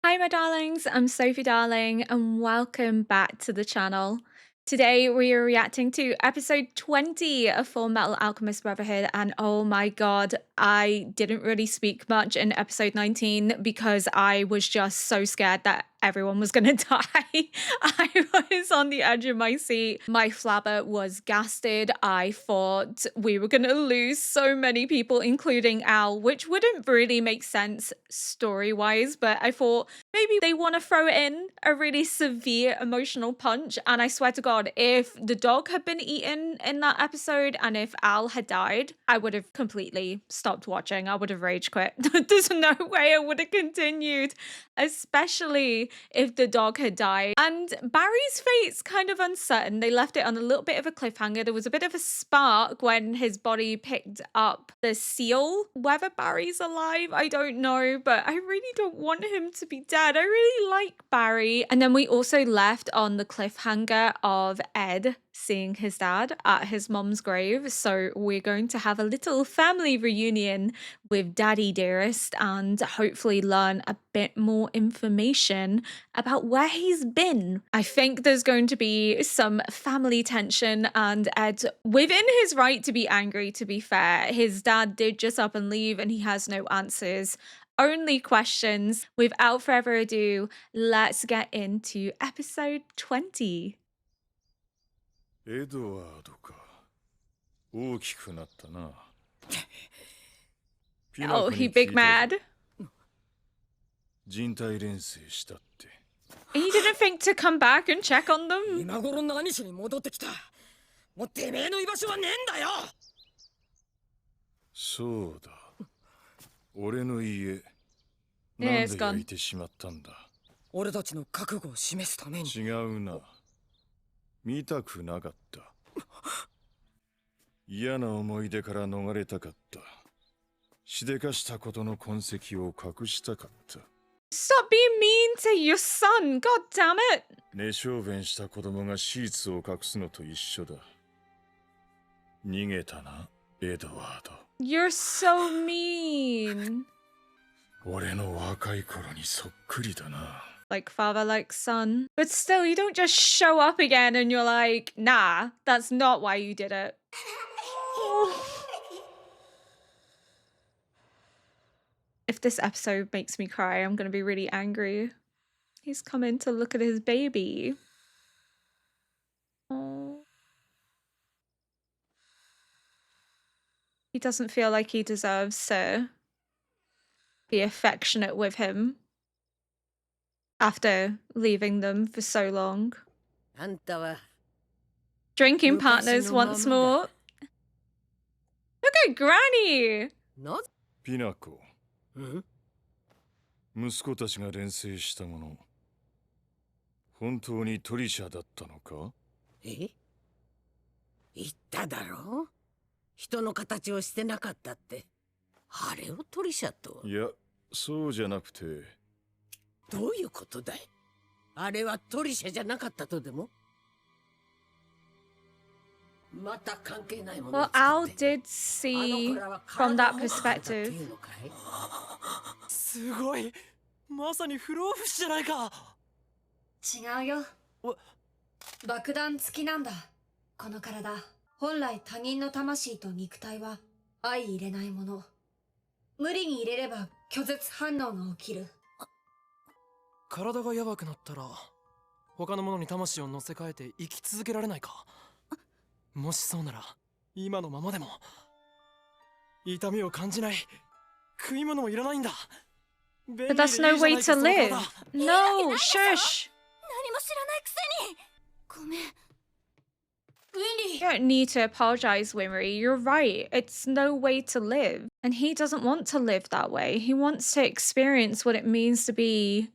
Hi, my darlings. I'm Sophie Darling, and welcome back to the channel. Today, we are reacting to episode 20 of Fullmetal Alchemist Brotherhood, and oh my god, I didn't really speak much in episode 19 because I was just so scared that everyone was gonna die. I was on the edge of my seat. My flabber was gasted. I thought we were gonna lose so many people, including Al, which wouldn't really make sense story-wise, but I thought maybe they want to throw in a really severe emotional punch. And I swear to God, if the dog had been eaten in that episode and if Al had died, I would have completely stopped watching. I would have rage quit. There's no way I would have continued, especially if the dog had died. And Barry's fate's kind of uncertain. They left it on a little bit of a cliffhanger. There was a bit of a spark when his body picked up the seal. Whether Barry's alive, I don't know, but I really don't want him to be dead. I really like Barry. And then we also left on the cliffhanger of Ed seeing his dad at his mom's grave. So we're going to have a little family reunion with Daddy Dearest and hopefully learn a bit more information about where he's been. I think there's going to be some family tension, and Ed, within his right to be angry, to be fair, his dad did just up and leave and he has no answers. Only questions. Without further ado, let's get into episode 20. エドワードか。大きくなったな。ピナ Oh, コ he に聞い big たぞ。 mad. 人体錬成したって。 He didn't think to come back and check on them. 今頃何しに戻ってきた。もうてめえの居場所はねえんだよ。そうだ。俺の家。ねえ、なんで it's gone. 焼いてしまったんだ。俺たちの覚悟を示すために。違うな。見たくなかった。嫌な思い出から逃れたかった。しでかしたことの痕跡を隠したかった。 Stop being mean to your son. God damn it. 寝小便した子供がシーツを隠すのと一緒だ。逃げたな、エドワード。 You're so mean. 俺の若い頃にそっくりだな。 Like father, like son. But still, you don't just show up again and you're like, nah, that's not why you did it. If this episode makes me cry, I'm gonna be really angry. He's coming to look at his baby. Oh. He doesn't feel like he deserves to be affectionate with him after leaving them for so long. あんたは Drinking partners once more. Look at Granny! な。ピナコ、ん？息子たちが錬成したもの、本当にトリシャだったのか？え？言っただろ？人の形をしてなかったって。あれをトリシャと？いや、そうじゃなくて。どういうことだい？あれはトリシャじゃなかったとでも？また関係ないものを Well, 作 Al って。 did see from that perspective. すごい、まさに不老不死じゃないか。違うよ。爆弾付きなんだ。この体。本来他人の魂と肉体は相入れないもの。無理に入れれば拒絶反応が起きる。体がやばくなったら他のものに魂を乗せ替えて生き続けられないか。もしそうなら今のままでも痛みを感じない、食い物もいらないんだ。 But that's no way to live. No, shush. 何も知らないくせに。ごめん。ウィンリ You don't need to apologize, Winry. You're right. It's no way to live. And he doesn't want to live that way. He wants to experience what it means to be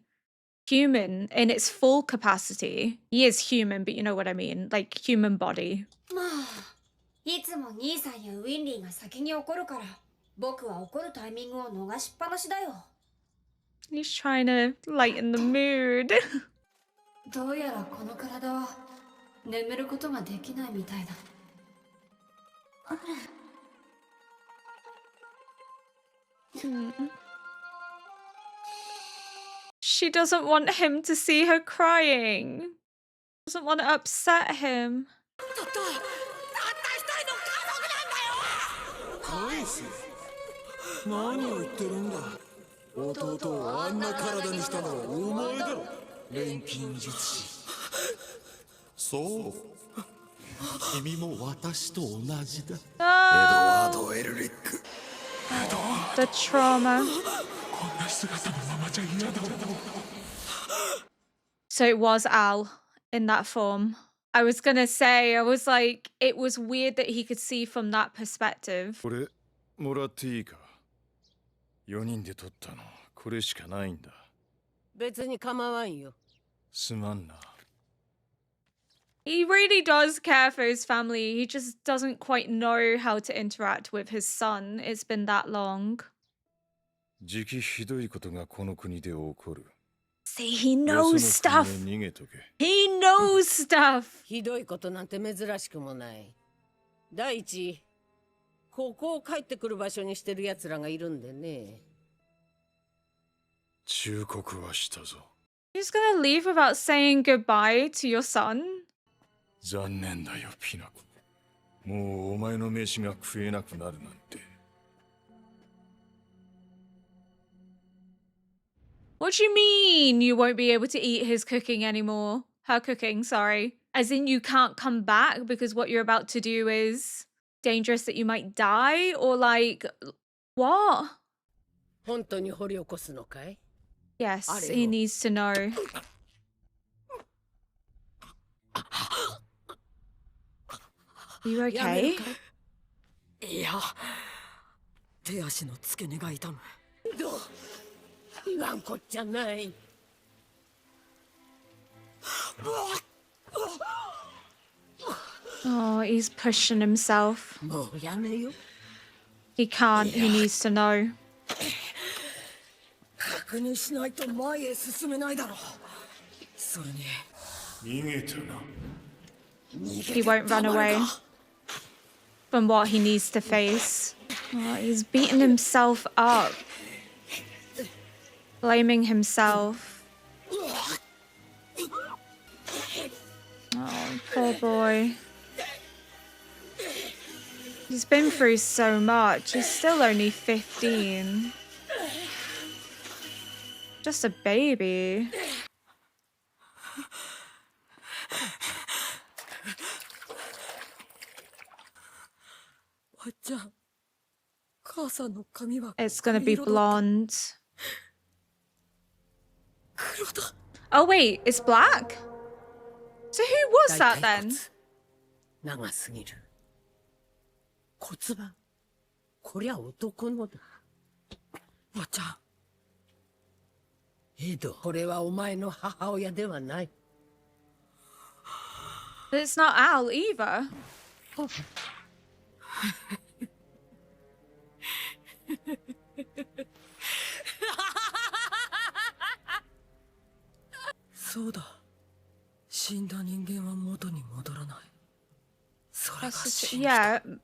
human in its full capacity. He is human, but you know what I mean. Like, human body. まあ、いつも兄さんやウィンリーが先に怒るから、僕は怒るタイミングを逃しっぱなしだよ。 He's trying to lighten the mood. どうやらこの体は眠ることができないみたいだ。She doesn't want him to see her crying. Doesn't want to upset him. たった一人の家族なんだよ。返す。何を言ってるんだ。弟をあんな体にしたのはお前だ。錬金術師。そう。君も私と同じだ。エドワード・エルリック。 The trauma. こんな姿のままじゃ嫌だ。 So it was Al in that form. I was gonna say, I was like, it was weird that he could see from that perspective. これもらっていいか。4人で取ったのこれしかないんだ。別に構わんよ。すまんな。 He really does care for his family. He just doesn't quite know how to interact with his son. It's been that long. 時期ひどいことがこの国で起こる。 See, he よ knows その stuff. 国へ逃げとけ。 He knows stuff. ひどいことなんて珍しくもない。第一、ここを帰ってくる場所にしてる奴らがいるんでね。忠告はしたぞ。 You're just gonna leave without saying goodbye to your son? 残念だよ、ピナコ。もうお前の飯が食えなくなるなんて。 What do you mean you won't be able to eat his cooking anymore? Her cooking, sorry. As in you can't come back because what you're about to do is dangerous that you might die? Or like, what? 本当に掘り起こすのかい？ Yes, he needs to know. You okay? いや、手足の付け根が痛む。どう？言わんこっちゃない。 Oh, he's pushing himself. もうやめよ。 He can't, he needs to know. 確認しないと前へ進めないだろう。それに逃げたな。 He won't run away from what he needs to face. Oh, he's beating himself up. Blaming himself. Oh, poor boy. He's been through so much. He's still only 15. Just a baby. わっちゃん、母さんの髪は It's gonna be blonde. 黒だ。 Oh wait, it's black? So who was that then? 長すぎる。骨盤。こりゃ男のだ。わっちゃん、エド、これはお前の母親ではない。 But it's not Al either. そうだ。死んだ人間は元に戻らない。それが That's 死 just, んだ。 yeah.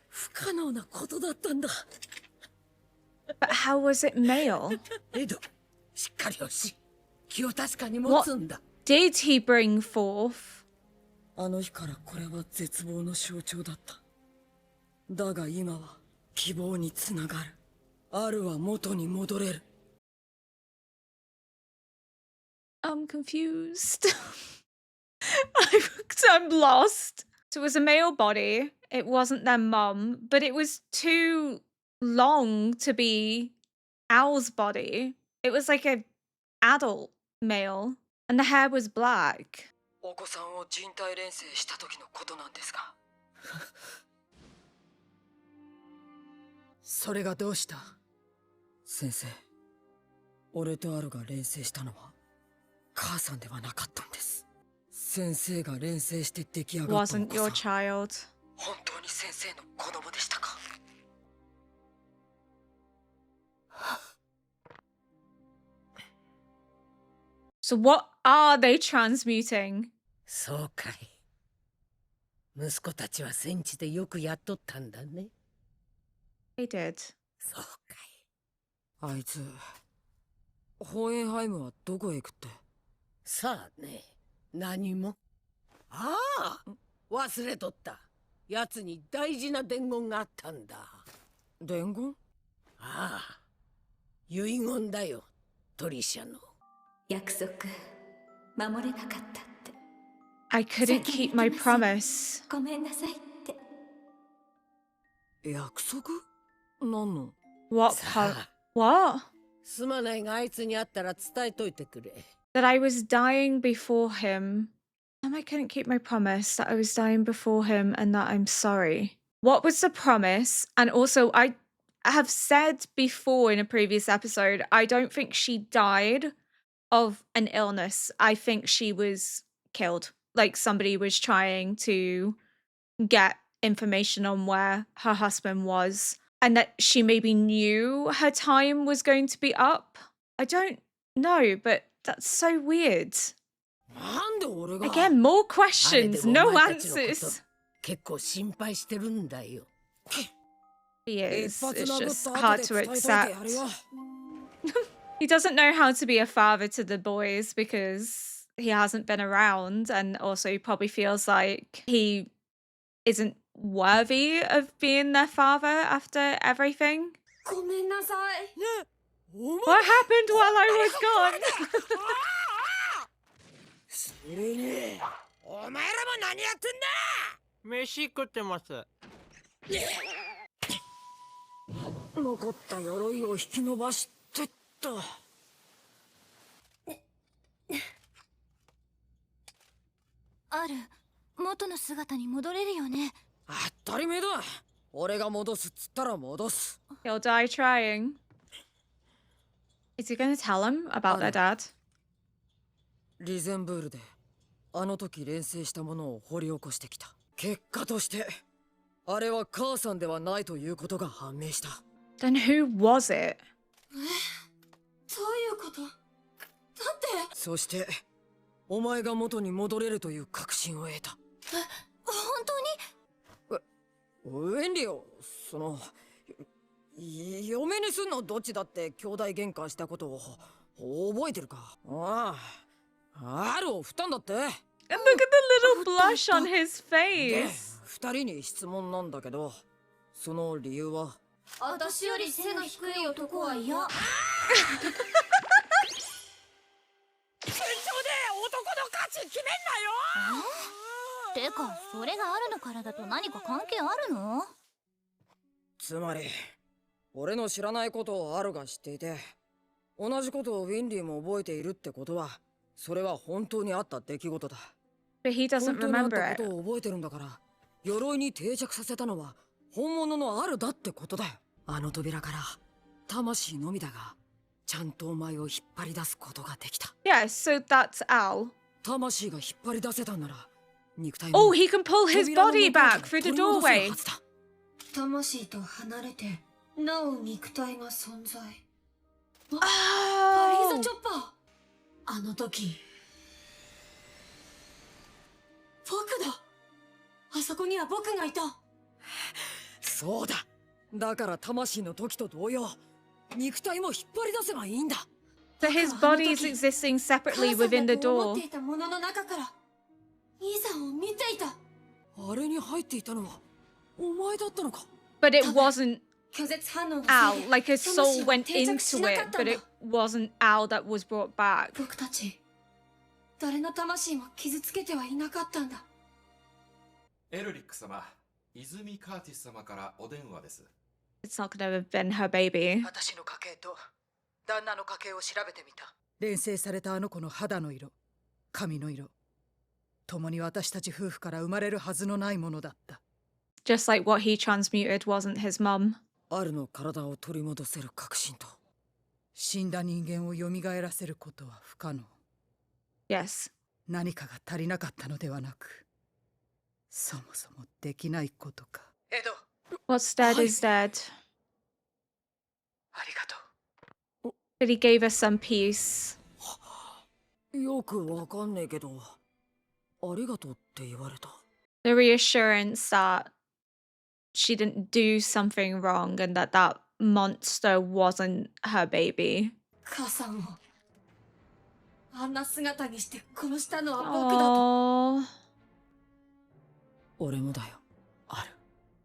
不可能なことだったんだ。 But how was it male? エド、しっかりをし、気を確かに持つんだ。 Did he bring forth? あの日からこれは絶望の象徴だった。だが今は希望につながる。あるは元に戻れる。I'm confused. I'm lost. So it was a male body. It wasn't their mum, but it was too long to be Al's body. It was like a adult male, and the hair was black. お子さんを人体錬成した時のことなんですが。それがどうした？先生、俺とアルが錬成したのは母さんではなかったんです。先生が錬成して出来上がったお Wasn't 子 your さん。 child. 本当に先生の子供でしたか？ So what are they transmuting? そうかい。息子たちは戦地でよくやっとったんだね。 They did. そうかい。あいつホーエンハイムはどこへ行くって？さあね、何も。ああ、忘れとった。奴に大事な伝言があったんだ。伝言？ああ、遺言だよ、トリシャの。約束守れなかったって。 I couldn't keep my promise. ごめんなさいって。約束？何の？ What さ part? あ、 What? すまないがあいつに会ったら伝えといてくれ。 That I was dying before him. And I couldn't keep my promise that I was dying before him and that I'm sorry. What was the promise? And also, I have said before in a previous episode, I don't think she died of an illness. I think she was killed. Like somebody was trying to get information on where her husband was and that she maybe knew her time was going to be up. I don't know, but that's so weird. なんで俺が Again, more あれで questions, お no 前たちのこと answers. 結構心配してるんだよ。 He 一 is. 発 It's 殴っ just た hard 後 to で伝えといて accept. やるよ。He doesn't know how to be a father to the boys because he hasn't been around, and also he probably feels like he isn't worthy of being their father after everything. ごめんなさい。 What happened while I was gone? それに、お前らも何やってんだ。飯食ってます。残った鎧を引き伸ばしてっと。ある元の姿に戻れるよね。当たり前だ。俺が戻すっつったら戻す。 He'll die trying. Is he going to tell him about their dad? リゼンブールであの時錬成したものを掘り起こしてきた。結果としてあれは母さんではないということが判明した。 Then who was it? どういうこと？だってそしてお前が元に戻れるという確信を得た。本当に？ウェンリオ、その嫁にすんのどっちだって兄弟喧嘩したことを覚えてるか？ああ、あるを振ったんだって。 And look at the little blush on his で、 face. 二人に質問なんだけど、その理由は？私より背の低い男は嫌。戦場で男の価値決めんなよ。てかそれがあるのからだと何か関係あるの？つまり俺の知らないことをアルが知っていて、同じことをウィンリーも覚えているってことは、それは本当にあった出来事だ。 But he 本 doesn't 当にあっ remember た it. ことを覚えてるんだから、鎧に定着させたのは本物のアルだってことだよ。あの扉から魂のみだが、ちゃんとお前を引っ張り出すことができた。 Yeah, so that's Al. 魂が引っ張り出せたんなら、肉体も Oh, he can pull his 扉の body 向こうから back through the 取り戻せる doorway. はずだ。魂と離れてなお肉体が存在。パリー Oh. ザチョッパー。あの時僕だ。あそこには僕がいた。そうだ。だから魂の時と同様、肉体も引っ張り出せばいいんだ。 So his body is existing separately within the 思 door. っていたものの中からイザを見ていた。あれに入っていたのはお前だったのか。 But it wasn't 拒絶反応のせい Al. で Like his 魂 soul は went 定着し into なか it, った but んだ。 it wasn't Al that was brought back. 僕たち誰の魂も傷つけてはいなかったんだ。エルリック様、泉カーティス様からお電話です。 It's not gonna have been her baby. 私の家系と旦那の家系を調べてみた。錬成されたあの子の肌の色、髪の色、共に私たち夫婦から生まれるはずのないものだった。 Just like what he transmuted wasn't his mum. アルの体を取り戻せる確信と、死んだ人間を蘇らせることは不可能。 Yes. 何かが足りなかったのではなく、そもそもできないことか。エド、 What's dead is dead. ありがとう。 But he gave us some peace. よくわかんねえけど、ありがとうって言われた。 The reassurance that she didn't do something wrong and that that monster wasn't her baby. 母さんをあんな姿にして殺したのは僕だと。Oh, 俺もだよ、ある。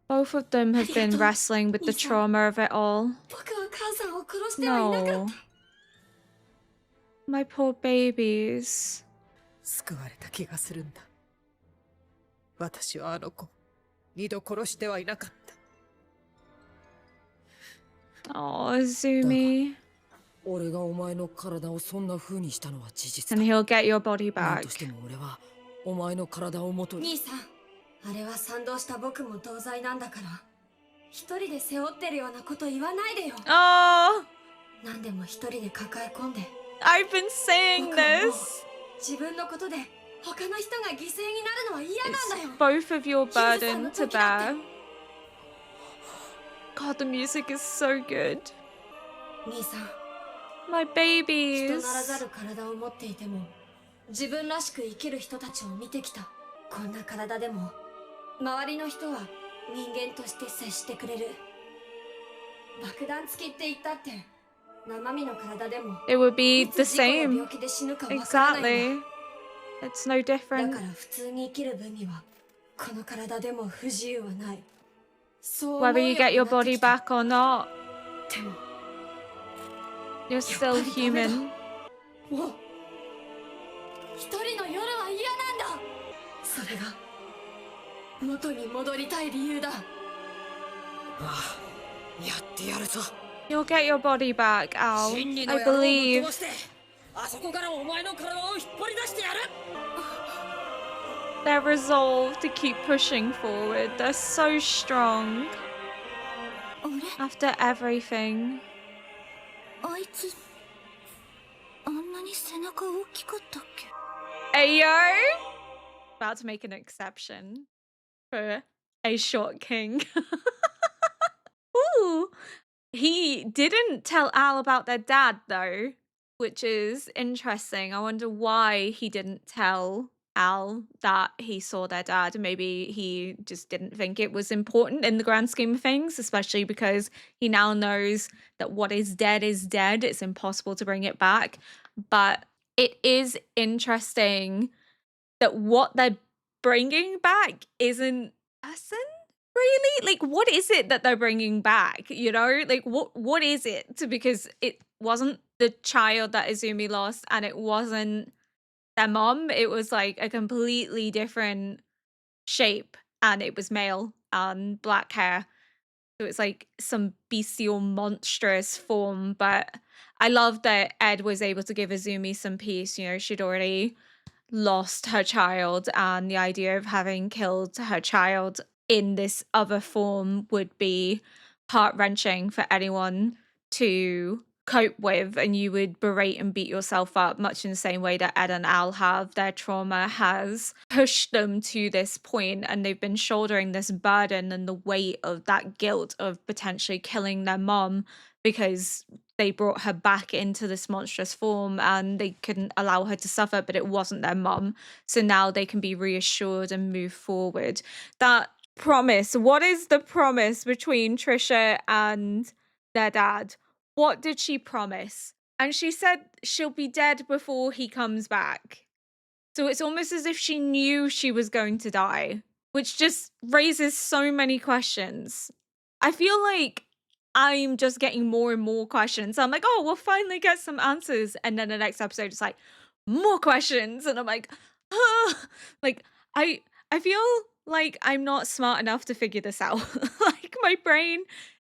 both of them have been wrestling with the trauma of it all. 僕は母さんを殺してはいなかった。 No. My poor babies. 救われた気がするんだ。私はあの子二度殺してはいなかった。 Oh, Azumi. 俺がお前の体をそんな風にしたのは事実 And だ。 he'll get your body なん back. としても俺はお前の体を元に。兄さん、あれは賛同した僕も同罪なんだから、一人で背負ってるようなこと言わないでよ。 Oh, 何でも一人で抱え込んで。 I've been saying 僕はもう this. 自分のことで他の人が犠牲になるのは嫌なん It's だよ。 both of your burden to bear. God, the music is so good. 兄さん、 My 人 babies. ならざる体を持っていても自分らしく生きる人たちを見てきた。こんな体でも周りの人は人間として接してくれる。爆弾付きって言ったって生身の体でも It would be い the つ事故や same. 病気で死ぬかわからないんだ。 Exactly. It's no だ different. から普通に生きる分にはこの体でも不自由はない。そう思う Whether よう you にな get って your きた。 body back or not, でも you're still human. もう一人の夜は嫌なんだ。それが元に戻りたい理由だ。ああ、やってやるぞ。 You'll get your body back, Al. 真理の I 野郎をぶっ believe. 飛ばしてあそこからお前の体を引っ張り出してやる。 Their resolve to keep pushing forward. They're so strong あれ after everything. あいつあんなに背中大きかったっけ？ Ayo! About to make an exception for a short king. Ooh! He didn't tell Al about their dad though, which is interesting. I wonder why he didn't tell Al that he saw their dad. Maybe he just didn't think it was important in the grand scheme of things, especially because he now knows that what is dead is dead. It's impossible to bring it back. But it is interesting that what they're bringing back isn't person. Really? Like, what is it that they're bringing back? You know, like what is it? Because it wasn't the child that Izumi lost, and it wasn't their mom. It was like a completely different shape, and it was male and black hair. So it's like some bestial, monstrous form. But I love that Ed was able to give Izumi some peace. You know, she'd already lost her child, and the idea of having killed her child in this other form would be heart-wrenching for anyone to cope with, and you would berate and beat yourself up much in the same way that Ed and Al have. Their trauma has pushed them to this point, and they've been shouldering this burden and the weight of that guilt of potentially killing their mom because they brought her back into this monstrous form and they couldn't allow her to suffer, but it wasn't their mom. So now they can be reassured and move forward. That promise, what is the promise between Trisha and their dad? What did she promise? And she said she'll be dead before he comes back. So it's almost as if she knew she was going to die, which just raises so many questions. I feel like I'm just getting more and more questions. I'm like, oh, we'll finally get some answers. And then the next episode is like, more questions. And I'm like, like, I feel like I'm not smart enough to figure this out. Like, my brain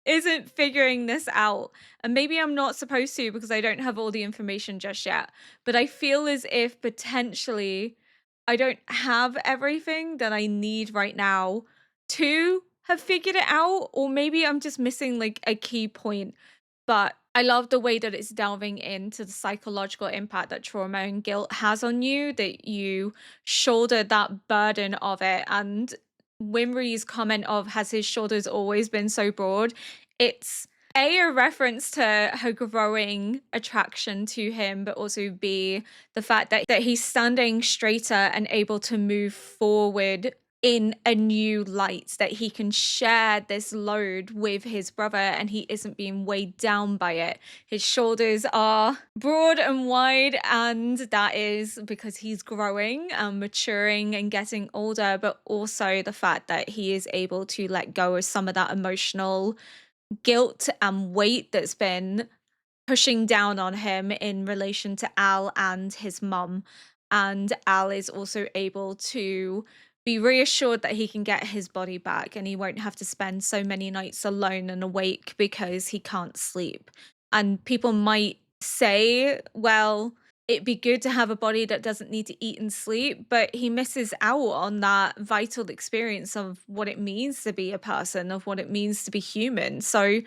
isn't figuring this out. And maybe I'm not supposed to because I don't have all the information just yet. But I feel as if potentially I don't have everything that I need right now to have figured it out. Or maybe I'm just missing like a key point. But I love the way that it's delving into the psychological impact that trauma and guilt has on you, that you shoulder that burden of it. And Winry's comment of, has his shoulders always been so broad? It's a reference to her growing attraction to him, but also B, the fact that he's standing straighter and able to move forward in a new light, that he can share this load with his brother and he isn't being weighed down by it. His shoulders are broad and wide, and that is because he's growing and maturing and getting older, but also the fact that he is able to let go of some of that emotional guilt and weight that's been pushing down on him in relation to Al and his mum. And Al is also able to be reassured that he can get his body back and he won't have to spend so many nights alone and awake because he can't sleep. And people might say, well, it'd be good to have a body that doesn't need to eat and sleep, but he misses out on that vital experience of what it means to be a person, of what it means to be human. So,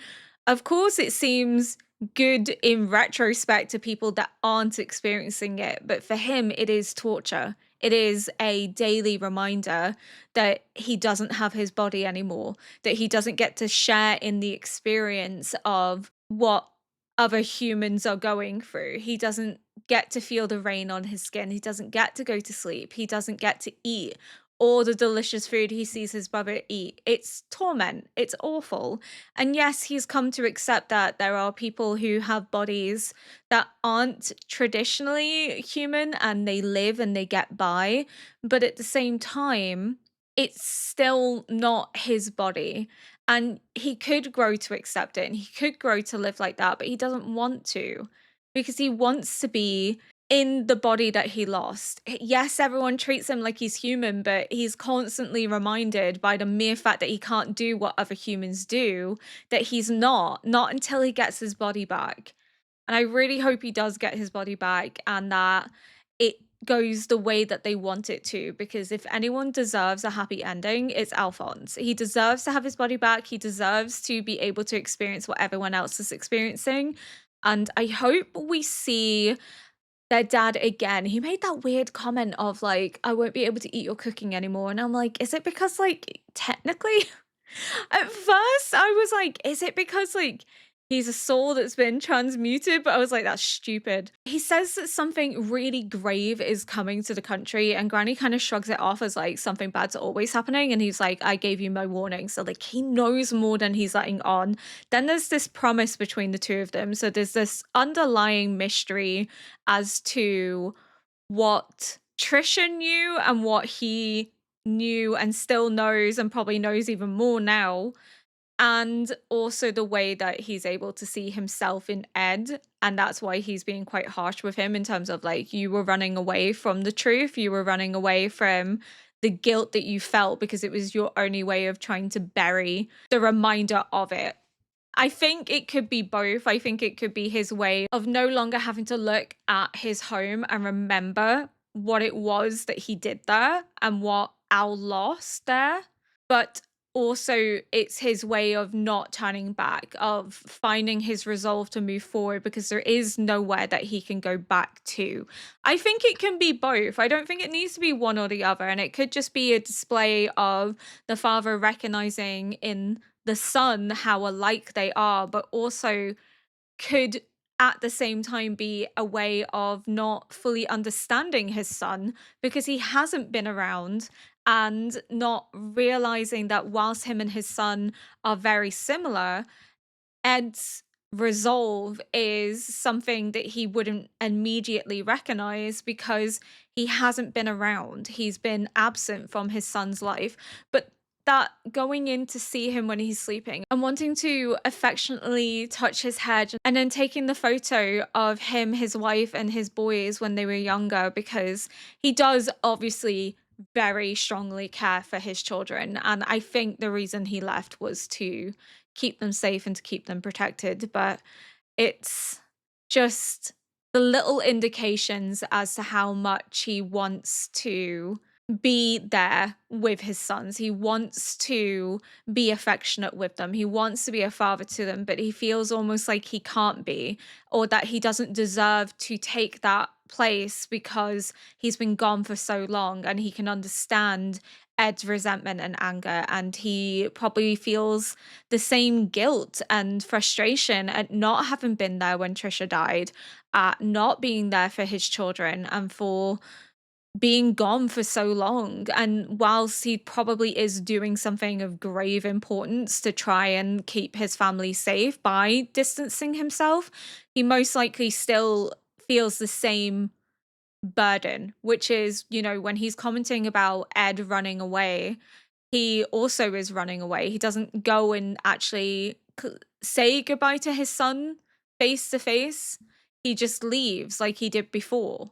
of course, it seems good in retrospect to people that aren't experiencing it, but for him, it is torture. It is a daily reminder that he doesn't have his body anymore, that he doesn't get to share in the experience of what other humans are going through. He doesn't get to feel the rain on his skin. He doesn't get to go to sleep. He doesn't get to eat all the delicious food he sees his brother eat. It's torment. It's awful. And yes, he's come to accept that there are people who have bodies that aren't traditionally human and they live and they get by. But at the same time, it's still not his body. And he could grow to accept it and he could grow to live like that, but he doesn't want to because he wants to be in the body that he lost. Yes, everyone treats him like he's human, but he's constantly reminded by the mere fact that he can't do what other humans do, that he's not until he gets his body back. And I really hope he does get his body back and that it goes the way that they want it to, because if anyone deserves a happy ending, it's Alphonse. He deserves to have his body back. He deserves to be able to experience what everyone else is experiencing. And I hope we see their dad again. He made that weird comment of like, I won't be able to eat your cooking anymore. And I'm like, is it because like technically at first I was like, is it because like he's a soul that's been transmuted? But I was like, that's stupid. He says that something really grave is coming to the country and Granny kind of shrugs it off as like something bad's always happening. And he's like, I gave you my warning. So like he knows more than he's letting on. Then there's this promise between the two of them. So there's this underlying mystery as to what Trisha knew and what he knew and still knows and probably knows even more now, and also the way that he's able to see himself in Ed, and that's why he's being quite harsh with him in terms of like, you were running away from the truth, you were running away from the guilt that you felt because it was your only way of trying to bury the reminder of it. I think it could be both. I think it could be his way of no longer having to look at his home and remember what it was that he did there and what Al lost there. But also it's his way of not turning back, of finding his resolve to move forward because there is nowhere that he can go back to. I think it can be both. I don't think it needs to be one or the other. And it could just be a display of the father recognizing in the son how alike they are, but also could at the same time be a way of not fully understanding his son because he hasn't been around, and not realizing that whilst him and his son are very similar, Ed's resolve is something that he wouldn't immediately recognize because he hasn't been around. He's been absent from his son's life. But that going in to see him when he's sleeping and wanting to affectionately touch his head and then taking the photo of him, his wife, and his boys when they were younger, because he does obviously very strongly care for his children. And I think the reason he left was to keep them safe and to keep them protected. But it's just the little indications as to how much he wants to be there with his sons. He wants to be affectionate with them. He wants to be a father to them, but he feels almost like he can't be, or that he doesn't deserve to take that place because he's been gone for so long. And he can understand Ed's resentment and anger, and he probably feels the same guilt and frustration at not having been there when Trisha died, at not being there for his children, and for being gone for so long. And whilst he probably is doing something of grave importance to try and keep his family safe by distancing himself, he most likely still feels the same burden, which is, you know, when he's commenting about Ed running away, he also is running away. He doesn't go and actually say goodbye to his son face to face. He just leaves like he did before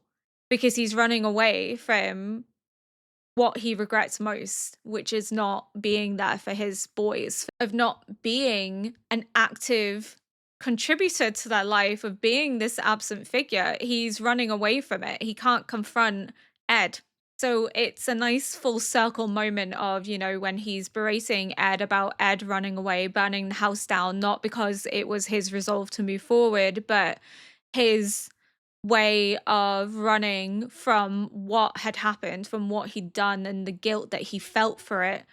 because he's running away from what he regrets most, which is not being there for his boys, of not being an active contributor to their life, of being this absent figure. He's running away from it. He can't confront Ed. So it's a nice full circle moment of, you know, when he's berating Ed about Ed running away, burning the house down, not because it was his resolve to move forward, but his way of running from what had happened, from what he'd done and the guilt that he felt for it.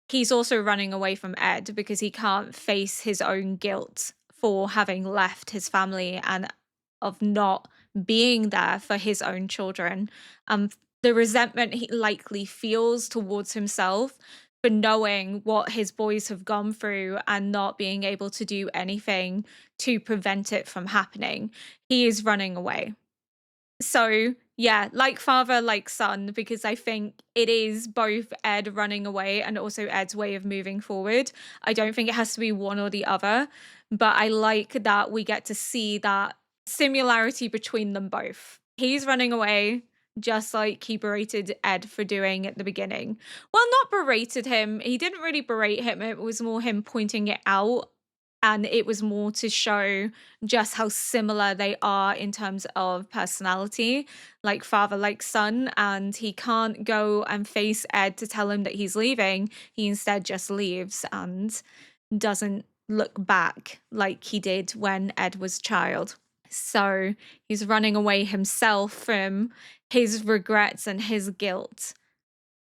He's also running away from Ed because he can't face his own guilt for having left his family and of not being there for his own children. The resentment he likely feels towards himself for knowing what his boys have gone through and not being able to do anything to prevent it from happening. He is running away. So, yeah, like father, like son, because I think it is both Ed running away and also Ed's way of moving forward. I don't think it has to be one or the other, but I like that we get to see that similarity between them both. He's running away, just like he berated Ed for doing at the beginning. Well, not berated him. He didn't really berate him. It was more him pointing it out. And it was more to show just how similar they are in terms of personality, like father, like son. And he can't go and face Ed to tell him that he's leaving. He instead just leaves and doesn't look back like he did when Ed was a child. So he's running away himself from his regrets and his guilt.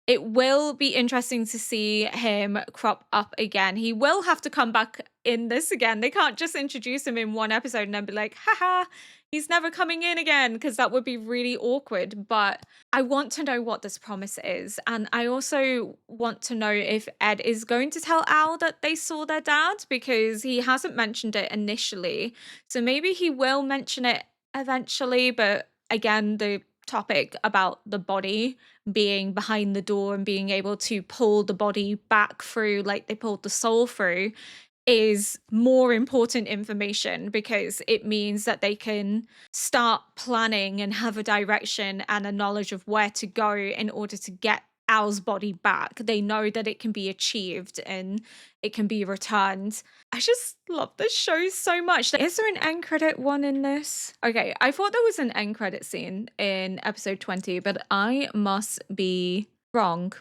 It will be interesting to see him crop up again. He will have to come back in this again. They can't just introduce him in one episode and then be like, haha, he's never coming in again, because that would be really awkward. But I want to know what this promise is. And I also want to know if Ed is going to tell Al that they saw their dad, because he hasn't mentioned it initially. So maybe he will mention it eventually. But again, the topic about the body being behind the door and being able to pull the body back through like they pulled the soul through is more important information, because it means that they can start planning and have a direction and a knowledge of where to go in order to get Al's body back. They know that it can be achieved and it can be returned. I just love this show so much. Is there an end credit one in this? Okay, I thought there was an end credit scene in episode 20, but I must be wrong.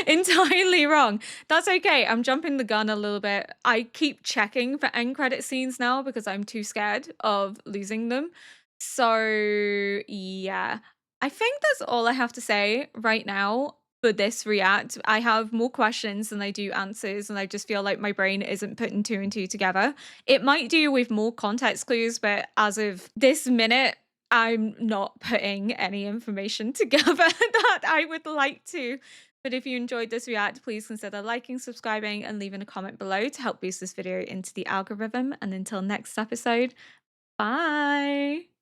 Entirely wrong. That's okay. I'm jumping the gun a little bit. I keep checking for end credit scenes now because I'm too scared of losing them. So yeah, I think that's all I have to say right now for this react. I have more questions than I do answers, and I just feel like my brain isn't putting two and two together. It might do with more context clues, but as of this minute, I'm not putting any information together that I would like to. But if you enjoyed this react, please consider liking, subscribing, and leaving a comment below to help boost this video into the algorithm. And until next episode, bye!